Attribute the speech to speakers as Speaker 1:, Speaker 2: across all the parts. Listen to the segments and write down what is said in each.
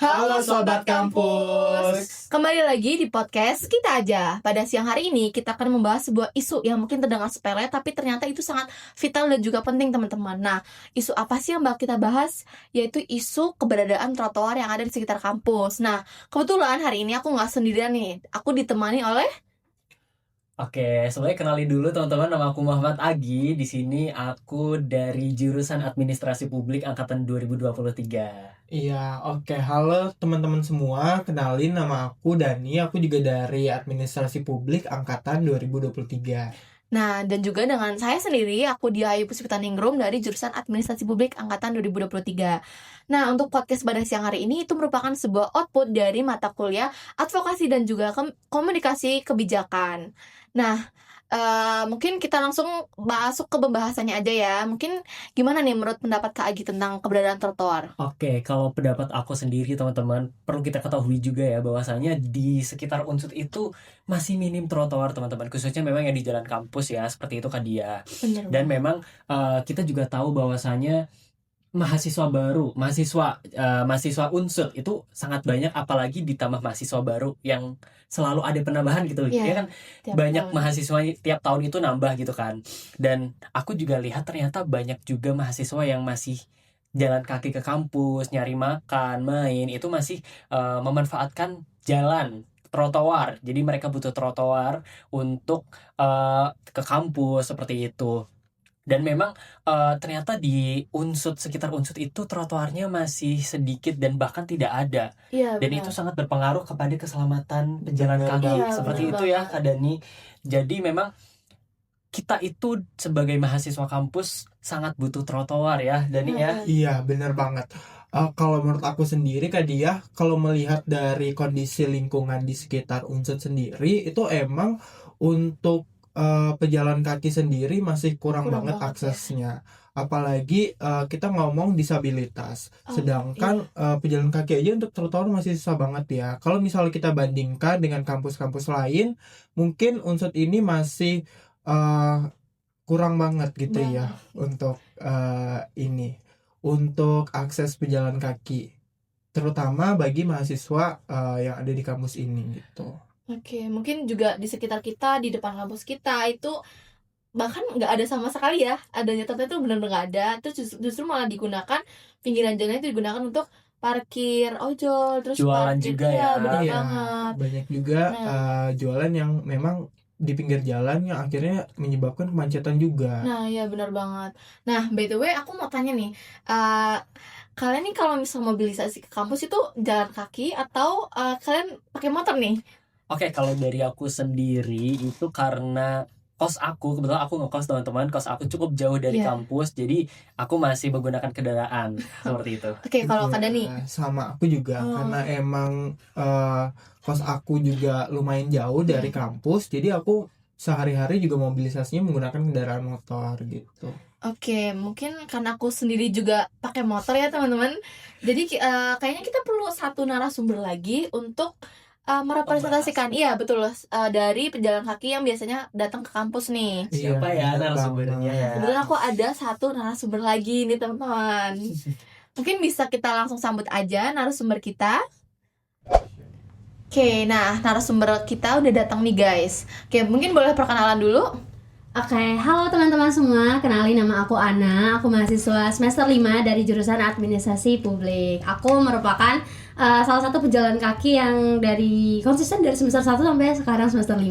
Speaker 1: Halo Sobat Kampus.
Speaker 2: Kembali lagi di podcast Kita Aja. Pada siang hari ini kita akan membahas sebuah isu yang mungkin terdengar sepele, tapi ternyata itu sangat vital dan juga penting teman-teman. Nah, isu apa sih yang bakal kita bahas? Yaitu isu keberadaan trotoar yang ada di sekitar kampus. Nah, kebetulan hari ini aku nggak sendirian nih. Aku ditemani oleh...
Speaker 1: Oke, sebelumnya kenali dulu teman-teman, nama aku Muhammad Agi. Di sini aku dari jurusan Administrasi Publik angkatan 2023.
Speaker 3: Iya, oke. Halo teman-teman semua, kenalin nama aku Dani. Aku juga dari Administrasi Publik angkatan 2023.
Speaker 2: Nah, dan juga dengan saya sendiri, aku Diayu Puspitaningrum dari jurusan Administrasi Publik angkatan 2023. Nah, untuk podcast pada siang hari ini itu merupakan sebuah output dari mata kuliah Advokasi dan juga Komunikasi Kebijakan. Nah, mungkin kita langsung masuk ke pembahasannya aja ya. Mungkin gimana nih menurut pendapat Kak Agi tentang keberadaan trotoar?
Speaker 1: Oke, kalau pendapat aku sendiri teman-teman, perlu kita ketahui juga ya bahwasanya di sekitar Unsud itu masih minim trotoar teman-teman, khususnya memang yang di jalan kampus ya, seperti itu Kak Dia.
Speaker 2: Bener
Speaker 1: Dan
Speaker 2: banget.
Speaker 1: memang kita juga tahu bahwasanya mahasiswa Unsud itu sangat banyak, apalagi ditambah mahasiswa baru yang selalu ada penambahan gitu.
Speaker 2: Iya,
Speaker 1: Ya kan
Speaker 2: tiap
Speaker 1: banyak
Speaker 2: tahun.
Speaker 1: mahasiswa tiap tahun itu nambah gitu kan. Dan aku juga lihat ternyata banyak juga mahasiswa yang masih jalan kaki ke kampus, nyari makan, main, itu masih memanfaatkan jalan trotoar. Jadi mereka butuh trotoar untuk ke kampus seperti itu. Dan memang ternyata di sekitar Unsud itu trotoarnya masih sedikit dan bahkan tidak ada.
Speaker 2: Iya,
Speaker 1: Dan
Speaker 2: benar.
Speaker 1: itu sangat berpengaruh kepada keselamatan pejalan
Speaker 3: Benar
Speaker 1: kaki.
Speaker 2: banget.
Speaker 1: Seperti
Speaker 2: Iya,
Speaker 1: itu
Speaker 2: benar
Speaker 1: ya
Speaker 2: banget.
Speaker 1: Kak Dani. Jadi memang kita itu sebagai mahasiswa kampus sangat butuh trotoar ya Dani ya.
Speaker 3: Iya, bener banget. Kalau menurut aku sendiri Kak Dia, kalau melihat dari kondisi lingkungan di sekitar Unsud sendiri, itu emang untuk pejalan kaki sendiri masih kurang banget
Speaker 2: banget ya.
Speaker 3: aksesnya. Apalagi kita ngomong disabilitas.
Speaker 2: Oh,
Speaker 3: Sedangkan pejalan kaki aja untuk trotoar masih susah banget ya. Kalau misalnya kita bandingkan dengan kampus-kampus lain, mungkin Unsud ini masih kurang banget gitu ya untuk untuk akses pejalan kaki, terutama bagi mahasiswa yang ada di kampus ini gitu.
Speaker 2: Oke, mungkin juga di sekitar kita, di depan kampus kita itu bahkan nggak ada sama sekali ya. Adanya trotoar itu benar-benar nggak ada. Terus justru malah digunakan, pinggiran jalan itu digunakan untuk parkir ojol, terus
Speaker 1: Jualan
Speaker 2: parkir,
Speaker 1: juga
Speaker 2: iya,
Speaker 1: ya.
Speaker 2: benar
Speaker 3: Iya,
Speaker 2: banget.
Speaker 3: banyak juga jualan yang memang di pinggir jalan yang akhirnya menyebabkan kemacetan juga.
Speaker 2: Nah, iya benar banget. Nah, by the way, aku mau tanya nih, kalian nih kalau misal mobilisasi ke kampus itu jalan kaki atau kalian pakai motor nih?
Speaker 1: Oke, kalau dari aku sendiri itu karena kebetulan aku ngekos teman-teman, kos aku cukup jauh dari
Speaker 2: Iya.
Speaker 1: kampus, jadi aku masih menggunakan kendaraan seperti itu.
Speaker 2: Oke, kalau Kak Dani?
Speaker 3: Sama aku juga, karena emang kos aku juga lumayan jauh dari kampus, jadi aku sehari-hari juga mobilisasinya menggunakan kendaraan motor gitu.
Speaker 2: Oke, mungkin karena aku sendiri juga pakai motor ya teman-teman. Jadi kayaknya kita perlu satu narasumber lagi untuk merepresentasikan, iya betul, dari pejalan kaki yang biasanya datang ke kampus nih.
Speaker 1: Siapa ya narasumbernya ya?
Speaker 2: Kebetulan aku ada satu narasumber lagi nih teman-teman. Mungkin bisa kita langsung sambut aja narasumber kita. Oke, nah narasumber kita udah datang nih guys. Oke, mungkin boleh perkenalan dulu.
Speaker 4: Oke, halo teman-teman semua, kenalin nama aku Ana, aku mahasiswa semester 5 dari jurusan Administrasi Publik. Aku merupakan salah satu pejalan kaki yang konsisten dari semester 1 sampai sekarang semester 5.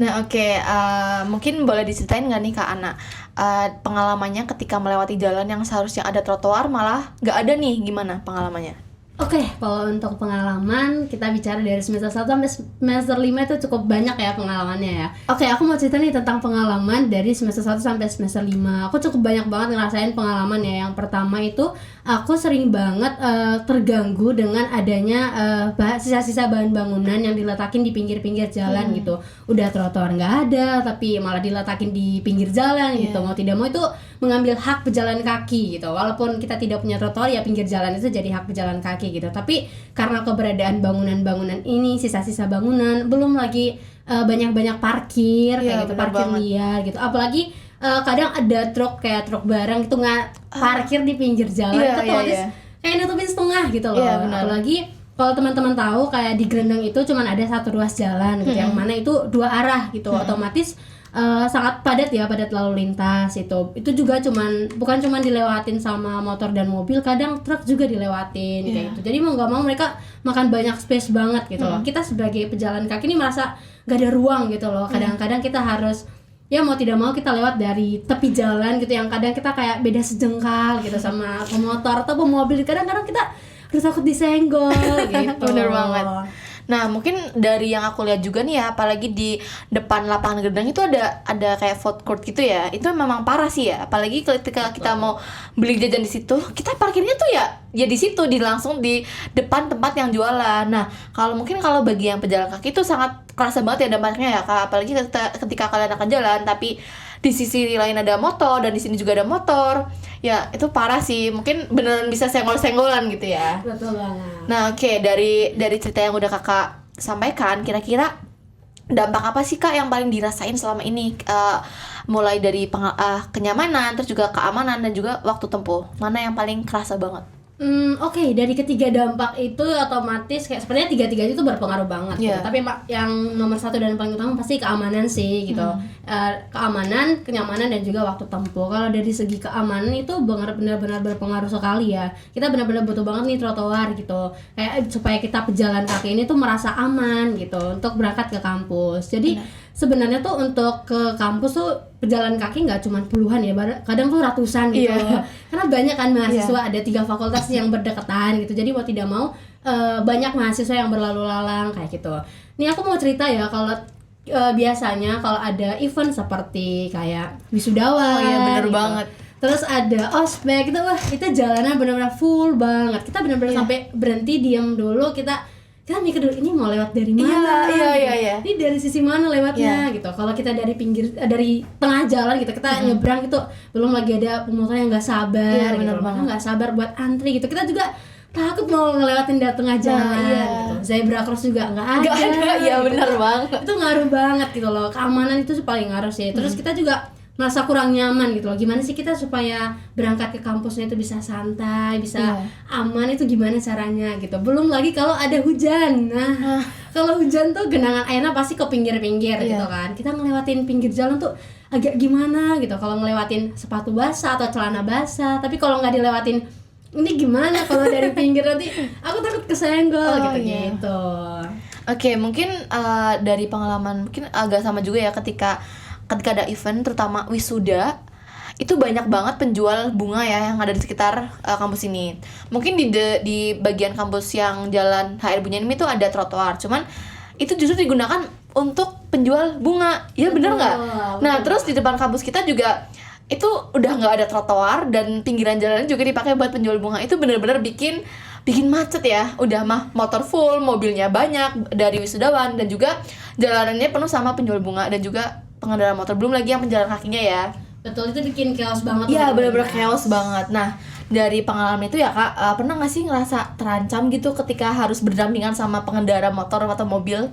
Speaker 2: Nah oke, mungkin boleh diceritain nggak nih Kak Ana, pengalamannya ketika melewati jalan yang seharusnya ada trotoar malah nggak ada nih, gimana pengalamannya?
Speaker 4: Oke, kalau untuk pengalaman kita bicara dari semester 1 sampai semester 5 itu cukup banyak ya pengalamannya ya. Oke, aku mau cerita nih tentang pengalaman dari semester 1 sampai semester 5. Aku cukup banyak banget ngerasain pengalaman ya. Yang pertama itu aku sering banget terganggu dengan adanya sisa-sisa bahan bangunan yang diletakin di pinggir-pinggir jalan gitu. Udah trotoar nggak ada, tapi malah diletakin di pinggir jalan gitu. Mau tidak mau itu mengambil hak pejalan kaki gitu. Walaupun kita tidak punya trotoar, ya pinggir jalan itu jadi hak pejalan kaki gitu. Tapi karena keberadaan bangunan-bangunan ini, sisa-sisa bangunan, belum lagi banyak-banyak parkir kayak gitu, parkir liar gitu. Apalagi kadang ada truk kayak truk barang itu nggak parkir di pinggir jalan, itu otomatis kayak nutupin setengah gitu loh.
Speaker 2: Iya, benar.
Speaker 4: Apalagi kalau teman-teman tahu kayak di Grendeng itu cuman ada satu ruas jalan gitu, yang mana itu 2 arah gitu, otomatis sangat padat ya, padat lalu lintas itu juga bukan cuman dilewatin sama motor dan mobil, kadang truk juga dilewatin kayak gitu. Jadi mau nggak mau mereka makan banyak space banget gitu loh. Kita sebagai pejalan kaki ini merasa nggak ada ruang gitu loh. Kadang-kadang kita harus ya mau tidak mau kita lewat dari tepi jalan gitu, yang kadang kita kayak beda sejengkal gitu sama pemotor atau pemobil. Kadang-kadang kita udah takut disenggol gitu.
Speaker 2: Bener banget. Nah, mungkin dari yang aku lihat juga nih ya, apalagi di depan lapangan Grendeng itu ada kayak food court gitu ya. Itu memang parah sih ya. Apalagi ketika kita mau beli jajan di situ, kita parkirnya tuh ya di situ, langsung di depan tempat yang jualan. Nah, kalau bagi yang pejalan kaki itu sangat kerasa banget ya dampaknya ya, Kak. Apalagi ketika kalian akan jalan tapi di sisi lain ada motor dan di sini juga ada motor. Ya, itu parah sih. Mungkin beneran bisa senggol-senggolan gitu ya.
Speaker 4: Betul banget.
Speaker 2: Nah, oke, dari cerita yang udah Kakak sampaikan, kira-kira dampak apa sih Kak yang paling dirasain selama ini? Mulai dari kenyamanan, terus juga keamanan dan juga waktu tempuh. Mana yang paling kerasa banget?
Speaker 4: Oke, dari ketiga dampak itu otomatis kayak sebenarnya tiga-tiganya itu berpengaruh banget gitu. Tapi yang nomor satu dan paling utama pasti keamanan sih gitu. Keamanan, kenyamanan dan juga waktu tempuh. Kalau dari segi keamanan itu benar-benar berpengaruh sekali ya. Kita benar-benar butuh banget nih trotoar gitu. Kayak supaya kita pejalan kaki ini tuh merasa aman gitu untuk berangkat ke kampus. Jadi sebenarnya tuh untuk ke kampus tuh pejalan kaki nggak cuma puluhan ya, kadang tuh ratusan gitu. Karena banyak kan mahasiswa, ada 3 fakultas yang berdekatan gitu. Jadi mau tidak mau banyak mahasiswa yang berlalu lalang kayak gitu. Nih aku mau cerita ya, kalau biasanya kalau ada event seperti kayak wisudawan,
Speaker 2: Bener
Speaker 4: gitu.
Speaker 2: banget.
Speaker 4: Terus ada ospek itu jalanan benar-benar full banget. Kita benar-benar sampai berhenti diam dulu, kita mikir dulu ini mau lewat dari mana,
Speaker 2: Iya.
Speaker 4: ini dari sisi mana lewatnya gitu. Kalau kita dari dari tengah jalan gitu, kita nyebrang itu belum lagi ada pemotor yang nggak sabar, gitu. Mereka nggak sabar buat antri gitu. Kita juga takut mau ngelewatin dari tengah jalan gitu. Zebra cross juga nggak ada.
Speaker 2: Iya,
Speaker 4: gitu.
Speaker 2: bener banget.
Speaker 4: Itu ngaruh banget gitu loh. Keamanan itu paling ngaruh sih. Terus kita juga merasa kurang nyaman gitu loh. Gimana sih kita supaya berangkat ke kampusnya itu bisa santai, bisa aman, itu gimana caranya gitu. Belum lagi kalau ada hujan. Nah, kalau hujan tuh genangan airnya pasti ke pinggir-pinggir gitu kan. Kita ngelewatin pinggir jalan tuh agak gimana gitu. Kalau ngelewatin sepatu basah atau celana basah, tapi kalau nggak dilewatin ini gimana kalau dari pinggir, nanti aku takut kesenggol gitu.
Speaker 2: Oke, mungkin dari pengalaman mungkin agak sama juga ya, ketika ada event terutama wisuda, itu banyak banget penjual bunga ya yang ada di sekitar kampus ini. Mungkin di bagian kampus yang jalan HR Bunyanim itu ada trotoar, cuman itu justru digunakan untuk penjual bunga. Ya bener nggak? Nah, terus di depan kampus kita juga itu udah nggak ada trotoar, dan pinggiran jalan juga dipakai buat penjual bunga. Itu bener-bener bikin macet ya. Udah mah motor full, mobilnya banyak dari wisudawan, dan juga jalanannya penuh sama penjual bunga dan juga pengendara motor, belum lagi yang penjalan kakinya ya.
Speaker 4: Betul, itu bikin chaos banget.
Speaker 2: Iya, bener-bener chaos banget. Nah, dari pengalaman itu ya Kak, pernah nggak sih ngerasa terancam gitu ketika harus berdampingan sama pengendara motor atau mobil?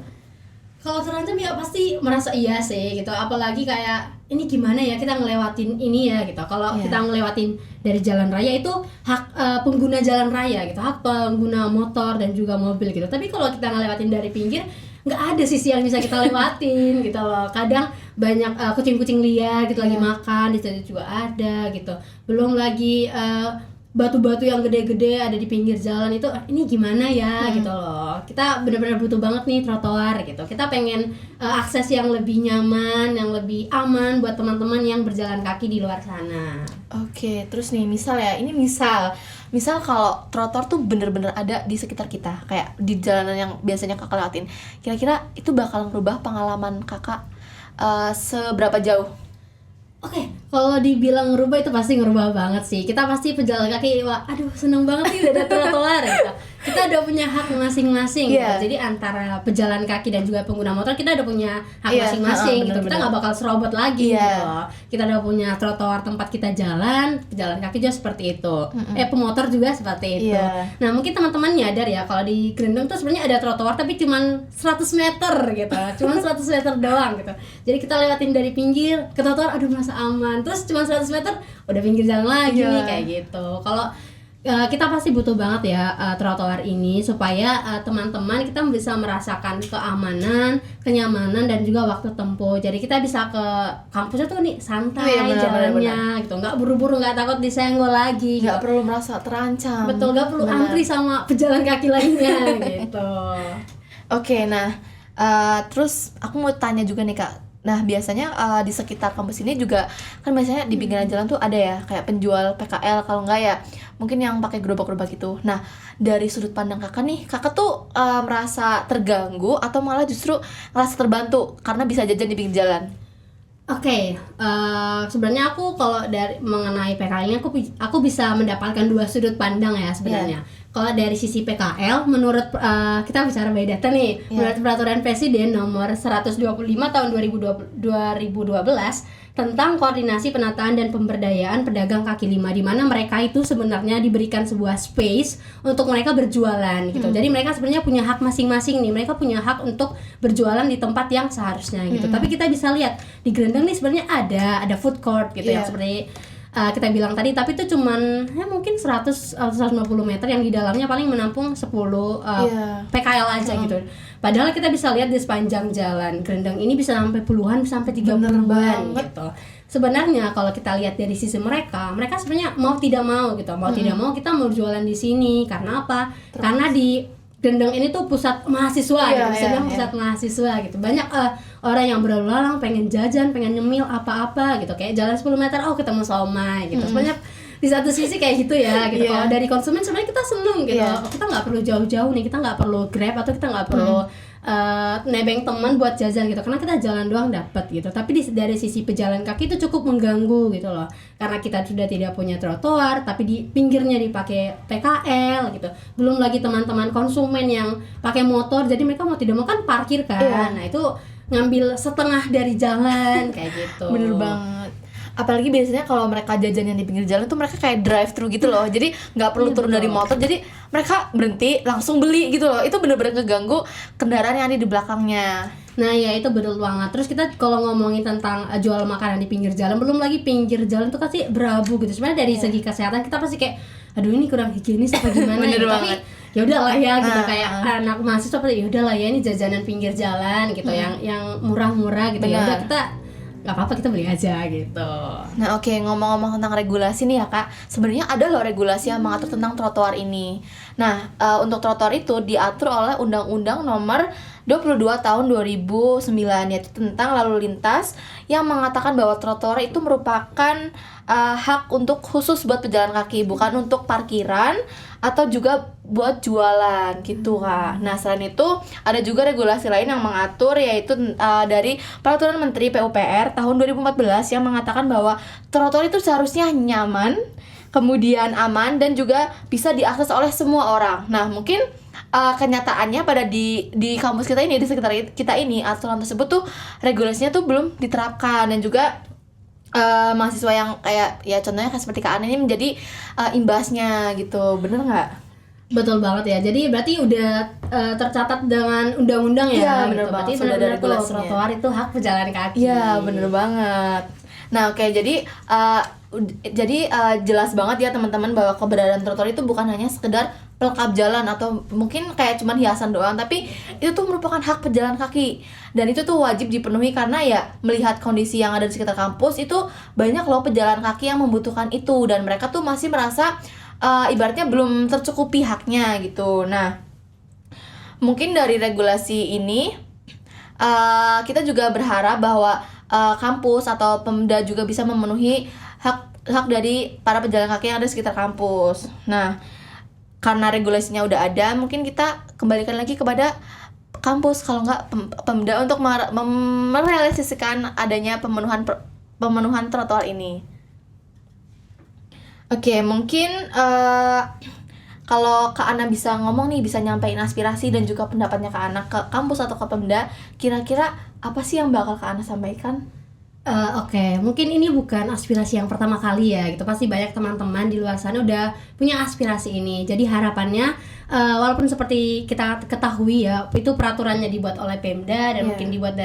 Speaker 4: Kalau terancam ya pasti merasa iya sih gitu. Apalagi kayak ini gimana ya kita ngelewatin ini ya gitu. Kalau kita ngelewatin dari jalan raya itu hak pengguna jalan raya gitu, hak pengguna motor dan juga mobil gitu. Tapi kalau kita ngelewatin dari pinggir, nggak ada sisi yang bisa kita lewatin gitu loh. Kadang banyak kucing-kucing liar gitu lagi makan, di situ juga ada gitu. Belum lagi batu-batu yang gede-gede ada di pinggir jalan, itu ini gimana ya gitu loh. Kita benar-benar butuh banget nih trotoar gitu. Kita pengen akses yang lebih nyaman, yang lebih aman buat teman-teman yang berjalan kaki di luar sana.
Speaker 2: Oke, terus nih misal kalau trotoar tuh bener-bener ada di sekitar kita, kayak di jalanan yang biasanya Kakak lewatin, kira-kira itu bakal merubah pengalaman Kakak seberapa jauh?
Speaker 4: Oke, kalau dibilang ngerubah itu pasti ngerubah banget sih. Kita pasti pejalan kaki, wah, aduh seneng banget nih udah ada trotoar gitu. Kita udah punya hak masing-masing gitu. Jadi antara pejalan kaki dan juga pengguna motor, kita udah punya hak masing-masing gitu. Kita nggak bakal serobot lagi gitu loh. Kita udah punya trotoar tempat kita jalan, pejalan kaki juga seperti itu. Pemotor juga seperti itu. Nah, mungkin teman-teman nyadar ya kalau di Grendeng tuh sebenarnya ada trotoar tapi cuman 100 meter gitu. Cuman 100 meter doang gitu. Jadi kita lewatin dari pinggir ke trotoar, aduh merasa aman. Terus cuma 100 meter udah pinggir jalan lagi nih kayak gitu. Kalau kita pasti butuh banget ya trotoar ini supaya teman-teman kita bisa merasakan keamanan, kenyamanan dan juga waktu tempuh. Jadi kita bisa ke kampusnya tuh nih santai
Speaker 2: Iya, benar,
Speaker 4: jalannya gitu, nggak buru-buru, nggak takut disenggol lagi.
Speaker 2: Nggak perlu merasa terancam.
Speaker 4: Betul, nggak perlu
Speaker 2: Benar.
Speaker 4: antri sama pejalan kaki lainnya gitu.
Speaker 2: Oke, nah terus aku mau tanya juga nih Kak. Nah biasanya di sekitar kampus ini juga kan biasanya di pinggiran jalan tuh ada ya kayak penjual PKL, kalau enggak ya mungkin yang pakai gerobak-gerobak gitu. Nah dari sudut pandang kakak nih, kakak tuh merasa terganggu atau malah justru merasa terbantu karena bisa jajan di pinggir jalan?
Speaker 4: Oke, sebenarnya aku kalau dari mengenai PKL ini aku bisa mendapatkan dua sudut pandang ya sebenarnya. Kalau dari sisi PKL, menurut kita bicara by data nih, menurut peraturan Presiden nomor 125 tahun 2012 tentang koordinasi penataan dan pemberdayaan pedagang kaki lima, di mana mereka itu sebenarnya diberikan sebuah space untuk mereka berjualan gitu. Jadi mereka sebenarnya punya hak masing-masing nih. Mereka punya hak untuk berjualan di tempat yang seharusnya gitu. Tapi kita bisa lihat di Grendeng nih sebenarnya ada food court gitu yang seperti kita bilang tadi, tapi itu cuman ya mungkin 100 atau 150 meter yang di dalamnya paling menampung 10 PKL aja gitu. Padahal kita bisa lihat di sepanjang jalan Grendeng ini bisa sampai puluhan, sampai 30-an gitu. Sebenarnya kalau kita lihat dari sisi mereka sebenarnya mau tidak mau gitu, tidak mau kita mau jualan di sini karena apa? Karena di Grendeng ini tuh pusat mahasiswa gitu, bisa bilang pusat mahasiswa gitu. Banyak orang yang berlalu lalang pengen jajan, pengen nyemil apa-apa gitu, kayak jalan 10 meter ketemu somai gitu. Sebenarnya di satu sisi kayak gitu ya gitu. Kalau dari konsumen sebenarnya kita seneng gitu. Kita nggak perlu jauh-jauh nih, kita nggak perlu Grab atau kita nggak perlu nebeng teman buat jajan gitu, karena kita jalan doang dapat gitu. Tapi dari sisi pejalan kaki itu cukup mengganggu gitu loh, karena kita sudah tidak punya trotoar tapi di pinggirnya dipakai PKL gitu. Belum lagi teman-teman konsumen yang pakai motor, jadi mereka mau tidak mau kan parkir kan. Nah itu ngambil setengah dari jalan kayak gitu.
Speaker 2: Bener banget. Apalagi biasanya kalau mereka jajan yang di pinggir jalan tuh mereka kayak drive thru gitu loh. Jadi nggak perlu turun dari motor. Jadi mereka berhenti langsung beli gitu loh. Itu bener-bener ngeganggu kendaraan yang ada di belakangnya.
Speaker 4: Nah ya itu betul banget. Terus kita kalau ngomongin tentang jual makanan di pinggir jalan, belum lagi pinggir jalan tuh pasti berabu gitu. Sebenarnya dari segi kesehatan kita pasti kayak aduh ini kurang higienis apa gimana
Speaker 2: Bener
Speaker 4: ya.
Speaker 2: banget.
Speaker 4: Tapi ya udahlah ya gitu, kayak anak mahasiswa pada ya udahlah ya ini jajanan pinggir jalan gitu yang murah-murah gitu. Ya udah kita nggak apa-apa kita beli aja gitu.
Speaker 2: Nah oke, ngomong-ngomong tentang regulasi nih ya Kak, sebenarnya ada loh regulasi yang mengatur tentang trotoar ini. Nah untuk trotoar itu diatur oleh Undang-Undang Nomor 22 Tahun 2009, yaitu tentang lalu lintas, yang mengatakan bahwa trotoar itu merupakan hak untuk khusus buat pejalan kaki, bukan untuk parkiran atau juga buat jualan gitu Kak. Nah selain itu ada juga regulasi lain yang mengatur, yaitu dari Peraturan Menteri PUPR tahun 2014 yang mengatakan bahwa trotoar itu seharusnya nyaman, kemudian aman, dan juga bisa diakses oleh semua orang. Nah mungkin kenyataannya pada di kampus kita ini, di sekitar kita ini, aturan tersebut tuh regulasinya tuh belum diterapkan, dan juga mahasiswa yang kayak ya contohnya kayak seperti Kak Ana ini menjadi imbasnya gitu. Bener nggak?
Speaker 4: Betul banget ya. Jadi berarti udah tercatat dengan undang-undang ya.
Speaker 2: Iya,
Speaker 4: gitu.
Speaker 2: bener
Speaker 4: Berarti
Speaker 2: banget, sudah ada
Speaker 4: benar-benar tuh
Speaker 2: regulasinya.
Speaker 4: trotoar itu hak pejalan kaki.
Speaker 2: Iya bener banget. Nah oke, jadi jelas banget ya teman-teman bahwa keberadaan trotoar itu bukan hanya sekedar pelengkap jalan atau mungkin kayak cuman hiasan doang, tapi itu tuh merupakan hak pejalan kaki, dan itu tuh wajib dipenuhi karena ya melihat kondisi yang ada di sekitar kampus itu banyak loh pejalan kaki yang membutuhkan itu, dan mereka tuh masih merasa ibaratnya belum tercukupi haknya gitu. Nah mungkin dari regulasi ini kita juga berharap bahwa kampus atau Pemda juga bisa memenuhi hak dari para pejalan kaki yang ada di sekitar kampus. Nah karena regulasinya udah ada, mungkin kita kembalikan lagi kepada kampus, kalau nggak Pemda, untuk merealisasikan adanya pemenuhan trotoar ini. Oke, mungkin kalau Kak Ana bisa ngomong nih, bisa nyampein aspirasi dan juga pendapatnya Kak Ana ke kampus atau ke Pemda, kira-kira apa sih yang bakal Kak Ana sampaikan?
Speaker 4: Oke, mungkin ini bukan aspirasi yang pertama kali ya gitu. Pasti banyak teman-teman di luar sana udah punya aspirasi ini. Jadi harapannya walaupun seperti kita ketahui ya, itu peraturannya dibuat oleh Pemda dan
Speaker 2: Iya.
Speaker 4: mungkin dibuat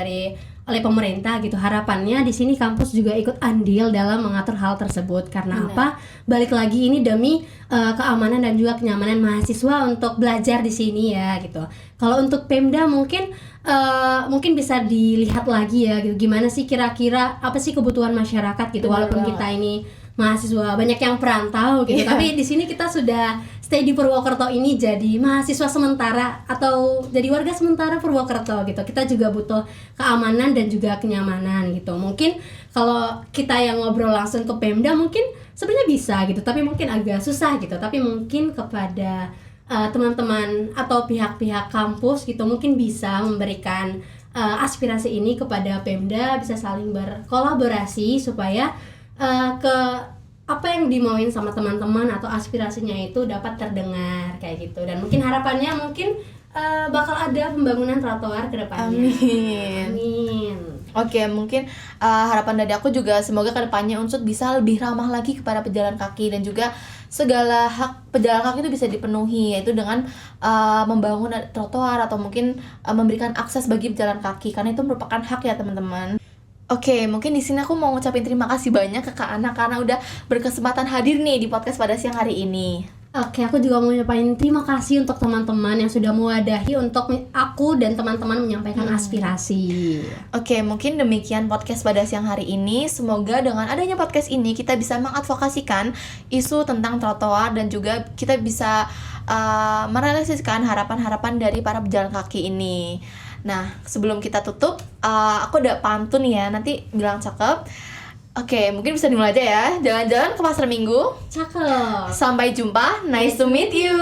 Speaker 4: oleh pemerintah gitu. Harapannya di sini kampus juga ikut andil dalam mengatur hal tersebut. Karena
Speaker 2: Benar.
Speaker 4: apa? Balik lagi ini demi keamanan dan juga kenyamanan mahasiswa untuk belajar di sini ya gitu. Kalau untuk Pemda mungkin bisa dilihat lagi ya gitu, gimana sih kira-kira apa sih kebutuhan masyarakat gitu.
Speaker 2: Benar
Speaker 4: Walaupun
Speaker 2: banget.
Speaker 4: kita ini mahasiswa banyak yang perantau gitu,
Speaker 2: Iya.
Speaker 4: tapi di sini kita sudah stay di Purwokerto ini jadi mahasiswa sementara atau jadi warga sementara Purwokerto gitu. Kita juga butuh keamanan dan juga kenyamanan gitu. Mungkin kalau kita yang ngobrol langsung ke Pemda mungkin sebenarnya bisa gitu, tapi mungkin agak susah gitu. Tapi mungkin kepada teman-teman atau pihak-pihak kampus gitu mungkin bisa memberikan aspirasi ini kepada Pemda, bisa saling berkolaborasi supaya ke apa yang dimauin sama teman-teman atau aspirasinya itu dapat terdengar kayak gitu. Dan mungkin harapannya bakal ada pembangunan trotoar ke depannya.
Speaker 2: Amin.
Speaker 4: Amin.
Speaker 2: Oke, mungkin harapan dari aku juga semoga kedepannya Unsut bisa lebih ramah lagi kepada pejalan kaki dan juga segala hak pejalan kaki itu bisa dipenuhi, yaitu dengan membangun trotoar atau mungkin memberikan akses bagi pejalan kaki, karena itu merupakan hak ya teman-teman. Oke, mungkin di sini aku mau ngucapin terima kasih banyak ke Kak Ana karena udah berkesempatan hadir nih di podcast pada siang hari ini.
Speaker 4: Oke, aku juga mau nyampain terima kasih untuk teman-teman yang sudah mewadahi untuk aku dan teman-teman menyampaikan aspirasi.
Speaker 2: Oke, mungkin demikian podcast pada siang hari ini. Semoga dengan adanya podcast ini kita bisa mengadvokasikan isu tentang trotoar dan juga kita bisa merealisasikan harapan-harapan dari para pejalan kaki ini. Nah, sebelum kita tutup, aku udah pantun ya, nanti bilang cakep. Oke, mungkin bisa dimulai aja ya. Jalan-jalan ke pasar minggu.
Speaker 4: Cakep.
Speaker 2: Sampai jumpa, nice to meet you.